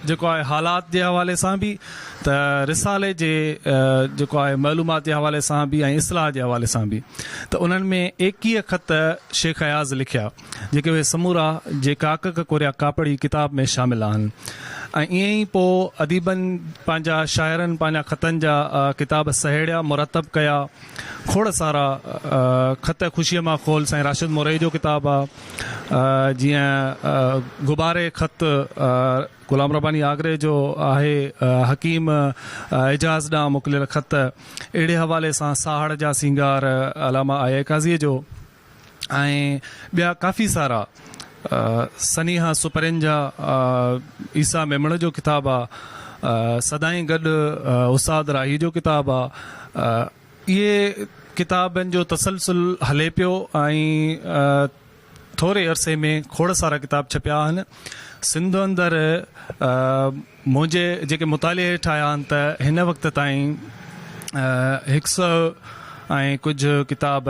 जेको आहे हालात जे हवाले सां बि, त रिसाले जे जेको आहे मालूमात जे हवाले सां बि ऐं इस्लाह जे हवाले सां बि। त उन्हनि में 21 ख़त शेख अयाज़ लिखिया, जेके उहे समूरा जे काक कोरिया कापड़ी किताब में शामिल आहिनि। ऐं ईअं ई पोइ अदीबनि पंहिंजा शाइरनि पंहिंजा ख़तनि जा किताब सहेड़िया मुरतब कया। खोड़ सारा ख़त ख़ुशीअ मां खोल साईं राशिद मोरई जो किताब आहे, जीअं गुबारे ख़त ग़ुलाम रब्बानी आगरे जो आहे, हकीम एजाज़ ॾांहुं मोकिलियल ख़त, अहिड़े हवाले सां साहड़ जा सिंगार अलामा आए काज़ीअ जो, ऐं ॿिया काफ़ी सारा सनीहा सुपरनि जा ईसा मेमण जो किताब आहे, सदाईं गॾु उस्ताद राही जो किताब आहे। इहे किताबनि जो तसलसल हले पियो ऐं थोरे अरसे में खोड़ सारा किताब छपिया आहिनि। सिंध अंदरि मुंहिंजे जेके मुताले हेठि आया आहिनि त हिन वक़्त ताईं 100 ऐं कुझु किताब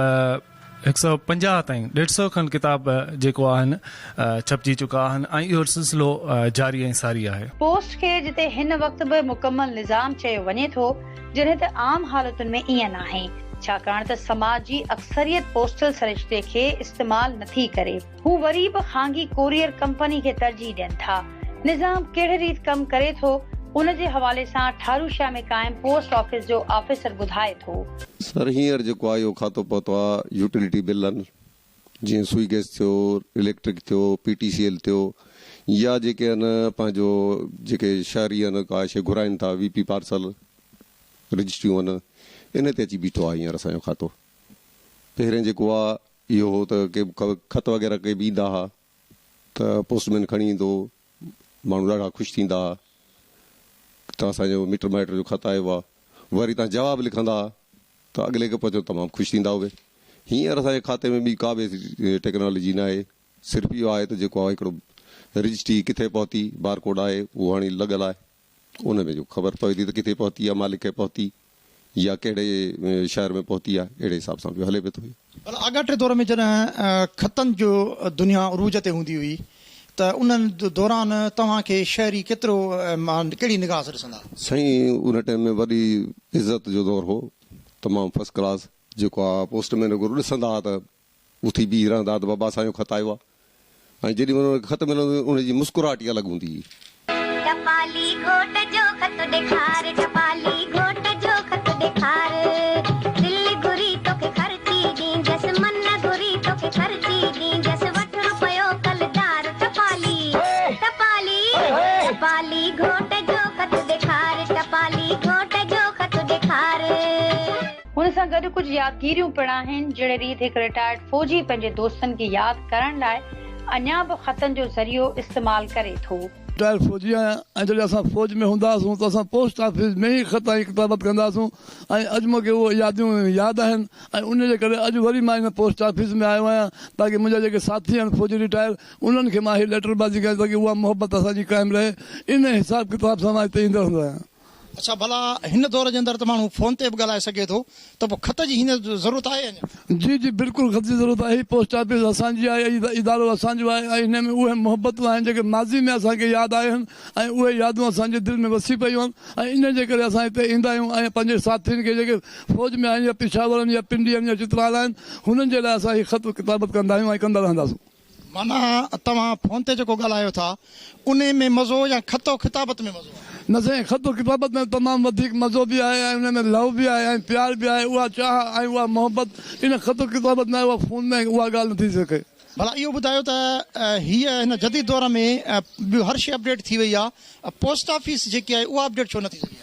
150 ताईं 150 खनि किताब जेको आहिनि छपजी चुका आहिनि ऐं इहो सिलसिलो जारी ऐं सारी आहे। पोस्ट खे जिते हिन वक़्त बि मुकमल निज़ाम चयो वञे थो, जॾहिं त आम हालतुनि में ईअं नाहे, छाकाणि त समाज जी अक्सरियत पोस्टल सरिश्ते खे इस्तेमाल नथी करे। हू वरी बि ख़ांगी कोरियर कंपनी खे तरजीह ॾियनि था। निज़ाम कहिड़े रीत कमु करे थो, उन जे हवाले सां ठारूशा में क़ाइम पोस्ट ऑफिस जो ऑफिसर ॿुधाए थो। सर हींअर जेको आहे इहो खातो पहुतो आहे यूटिलिटी बिलनि, जीअं सुई गैस थियो, इलेक्ट्रिक थियो, PTCL थियो, या जेके आहिनि पंहिंजो जेके शहरी आहिनि का शइ घुराइनि था, VP पार्सल रजिस्ट्रियूं आहिनि, इन ते अची बीठो आहे हींअर असांजो खातो। पहिरें जेको आहे इहो हो त के ख़त वग़ैरह के बि ईंदा हुआ त पोस्टमैन खणी ईंदो, माण्हू ॾाढा ख़ुशि थींदा हुआ त असांजो मिट माइट जो ख़त आयो आहे, वरी तव्हां जवाबु लिखंदा त अॻिले खे पहुचो तमामु ख़ुशि थींदा उहे। हींअर असांजे खाते में ॿी का बि टेक्नोलॉजी न आहे, सिर्फ़ु इहो आहे त जेको आहे हिकिड़ो रजिस्ट्री किथे पहुती, बारकोड आहे उहो हाणे लॻल आहे, उन में जो ख़बर पवे थी त किथे पहुती आहे, मालिक खे पहुती या कहिड़े शहर में पहुती आहे, अहिड़े हिसाब सां बि हले पियो थो। अॻाटे दौर में जॾहिं ख़तनि जो दुनिया उरूज ते हूंदी हुई त उन्हनि दौरान तव्हांखे शहरी केतिरो कहिड़ी निगाह सां ॾिसंदा? साईं उन टाइम में वॾी इज़त जो दौर हो, तमामु फर्स्ट क्लास। जेको आहे पोस्टमैन अगरि ॾिसंदा हुआ त उथी बीह रहंदा त बाबा असांजो ख़त आयो आहे, ऐं जेॾी महिल ख़त मिलंदो उनजी मुस्कुराहट ई अलॻि हूंदी हुई। टपाली घोट जो ख़त ॾेखार, टपाली घोट जो ख़त ॾेखार, दिल घुरी तोखे ख़र्ची ॾींदसि, मन घुरी तोखे ख़र्ची ॾींदसि, वठ रुपयो कलदार, टपाली टपाली टपाली घोट जो ख़त ॾेखार, टपाली घोट जो ख़त ॾेखार। हुन सां गॾु कुझु यादगिरियूं पिण आहिनि। जहिड़े रीति हिकु रिटायर्ड फौजी पंहिंजे दोस्तनि खे यादि करण लाइ अञा बि ख़तनि जो ज़रियो इस्तेमाल करे थो। रिटायर फौजी आहियां ऐं जॾहिं असां फौज में हूंदा हुआसीं त असां पोस्ट ऑफिस में ई ख़त ऐं किताबत कंदा हुआसीं ऐं अॼु मूंखे उहे यादियूं यादि आहिनि ऐं उनजे करे अॼु वरी मां हिन पोस्ट ऑफिस में आयो आहियां ताकी मुंहिंजा जेके साथी आहिनि फौजी रिटायर उन्हनि खे मां हीअ लेटरबाज़ी कयां ताकी उहा मोहबत असांजी क़ाइमु रहे। इन हिसाब किताब सां मां हिते ईंदो रहंदो आहियां। अच्छा, भला हिन दौर जे अंदरि त माण्हू फोन ते बि ॻाल्हाए सघे थो, त पोइ ख़त जी हिन ज़रूरत आहे अञा? जी जी बिल्कुलु ख़त जी ज़रूरत आहे। पोस्ट ऑफिस असांजी आहे, इदारो असांजो आहे ऐं हिन में उहे मोहबतूं आहिनि जेके माज़ी में असांखे यादि आहिनि ऐं उहे यादूं असांजे दिलि में वसी पियूं आहिनि ऐं इन जे करे असां हिते ईंदा आहियूं ऐं पंहिंजे साथियुनि खे जेके फ़ौज में आहिनि या पिशावर आहिनि या पिंडी आहिनि या चित्राल आहिनि हुननि जे लाइ असां हीअ ख़त किताबत कंदा आहियूं ऐं कंदा रहंदासीं। माना तव्हां फोन ते जेको ॻाल्हायो था उन में मज़ो या ख़तो किताबत में मज़ो? न साईं, ख़तो किताबत में तमामु वधीक मज़ो बि आहे ऐं हुन में लव बि आहे ऐं प्यार बि आहे, उहा चाह ऐं उहा मोहबत इन ख़तो किताबत में उहा फ़ोन में उहा ॻाल्हि नथी सघे। भला इहो ॿुधायो त हीअ हिन जदीद दौर में ॿियो हर शइ अपडेट थी वई आहे, पोस्ट ऑफिस जेकी आहे उहा अपडेट छो नथी सघे?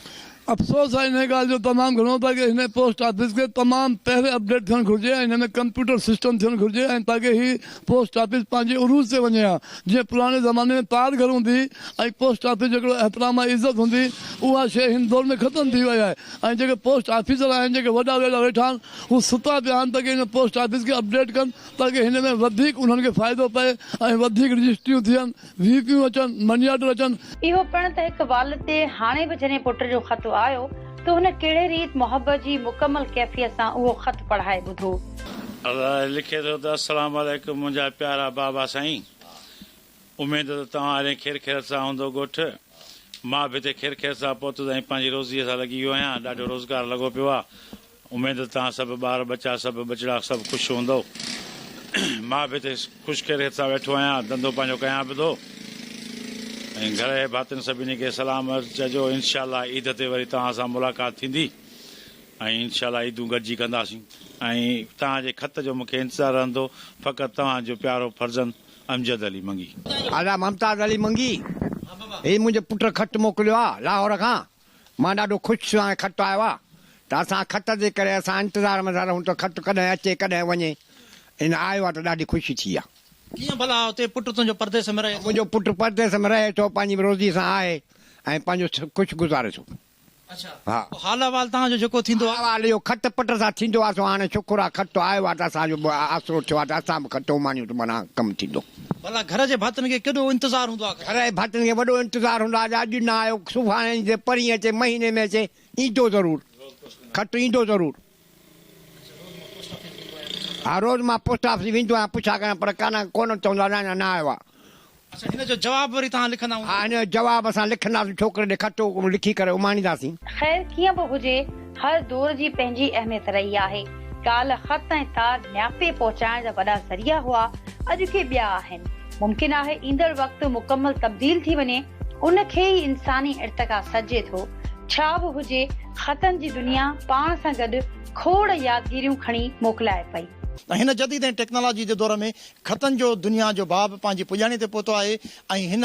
अफ़सोस आहे हिन ॻाल्हि जो तमामु घणो त हिन पोस्ट ऑफिस खे तमामु पहिरें अपडेट थियणु घुरिजे ऐं हिन में कंप्यूटर सिस्टम थियणु घुरिजे ऐं ताकी हीअ पोस्ट ऑफिस पंहिंजे उरूज ते वञे हा। जीअं पुराणे ज़माने में तार घर हूंदी ऐं पोस्ट ऑफिस जो हिकिड़ो एतिराम इज़त हूंदी, उहा शइ हिन दौर में ख़तमु थी वई आहे ऐं जेके पोस्ट ऑफिसर आहिनि जेके वॾा वेड़ा वेठा आहिनि हू सुता पिया आहिनि ताकी हिन पोस्ट ऑफिस खे अपडेट कनि ताकी हिन में वधीक उन्हनि खे फ़ाइदो पए ऐं वधीक रजिस्ट्रियूं थियनि, VPयूं अचनि, मनी ऑर्डर अचनि। इहो पिण त हिकु वालिद ते हाणे बि जॾहिं पुट जो ख़त आयो तो हुन कहिड़े रीत मोहब्बत जी मुकमल कैफ़ियत सां उहो ख़त पढ़ाए ॿुधो। अल्लाह लिखे थो त अस्सलाम वालेकुम मुंहिंजा प्यारा बाबा साईं, उमेद त तव्हां हाणे खेर खेर सां हूंदो ॻोठ। मां बि हिते खेर खेर सां पहुतो ऐं पंहिंजी रोज़ीअ सां लॻी वियो आहियां, ॾाढो रोज़गार लॻो पियो आहे। उमेद तव्हां सभु ॿार बचा सभु बचड़ा सभु ख़ुशि हूंदो। मां बि हिते ख़ुशि खेर सां वेठो आहियां, धंधो पंहिंजो कयां बि थो। ऐं घर जे भातियुनि सभिनी खे सलाम चइजो। इनशाला ईद ते वरी तव्हां सां मुलाक़ात थींदी ऐं इनशाला ईदूं गॾिजी कंदासीं। ऐं तव्हांजे खत जो मूंखे इंतज़ारु रहंदो। फ़क़ति तव्हांजो प्यारो फर्ज़ंद अमजद अली मंगी। आला मुमताज़ अली मंगी, ही मुंहिंजो पुट खत मोकिलियो आहे लाहौर खां। मां ॾाढो ख़ुशि आहियां, खत आयो आहे त असां खत जे करे असां इंतज़ार में था रहूं त खत कॾहिं अचे कॾहिं वञे। इन आयो आहे त ॾाढी ख़ुशी थी आहे। कीअं भला हुते पुट तुंहिंजो परदेस में रहे? मुंहिंजो पुट परदेस में रहे थो, पंहिंजी रोज़ी सां आहे ऐं पंहिंजो ख़ुशि गुज़ारे थो। अच्छा, हा, हाल अहवाल तव्हांजो जेको थींदो आहे हाल इहो खत पट सां थींदो आहे। हाणे शुक्र आहे खत आयो आहे त असांजो आसरो थियो आहे त असां बि खतो मानियूं त माना कमु थींदो। भला घर जे भातियुनि खे केॾो इंतज़ारु हूंदो आहे? घर जे भातियुनि खे वॾो इंतज़ारु हूंदो आहे। अॼु न आयो, सुभाणे जे परीं अचे, महीने में अचे, ईंदो ज़रूरु, खत ईंदो ज़रूरु। हा, रोज़ मां पोस्ट ऑफिस वेंदो आहियां पुछा कयां, पर कोन चवंदो आहे न आयो आहे। अच्छा, हिन जो जवाब वरी तव्हां लिखंदा? हा, हिन जो जवाब असां लिखंदासीं, छोकिरे ॾे खत लिखी करे उमाणींदासीं। ख़ैर कीअं बि हुजे, हर दौर जी पंहिंजी अहमियत रही आहे। काल ख़त ऐं तार न्यापे पहुचाइण जा वॾा ज़रिया हुआ, अॼु के ॿिया आहिनि। मुमकिन आहे ईंदड़ वक़्तु मुकमल तब्दील थी वञे, उनखे ई इंसानी इर्तिका सॾिजे थो। छा बि हुजे, ख़तनि जी दुनिया पाण सां गॾु खोड़ यादगिरियूं खणी मोकिलाए पई। हिन जदीद ऐं टेक्नोलॉजी जे दौर में खतनि जो दुनिया जो बाब पंहिंजी पुॼाणी ते पहुतो आहे ऐं हिन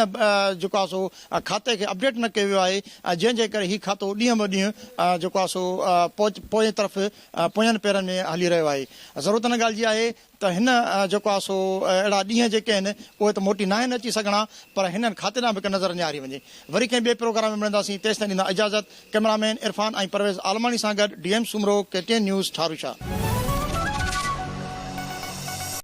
जेको आहे सो खाते खे अपडेट न कयो आहे, जंहिंजे करे हीउ खातो ॾींहं ब ॾींहुं जेको आहे सो पोएं तरफ़ पोयनि पेरनि में हली रहियो आहे। ज़रूरत हिन ॻाल्हि जी आहे त हिन जेको आहे सो अहिड़ा ॾींहं जेके आहिनि उहे त मोटी न आहिनि अची सघणा, पर हिननि खाते ॾांहुं बि हिकु नज़र निहारी वञे। वरी कंहिं ॿिए प्रोग्राम में मिलंदासीं, तेसिताईं ॾींदा इजाज़त। कैमरामैन इरफान ऐं परवेज़ आलमानी सां गॾु DM सुमरो, KTN न्यूज़ ठारूशा।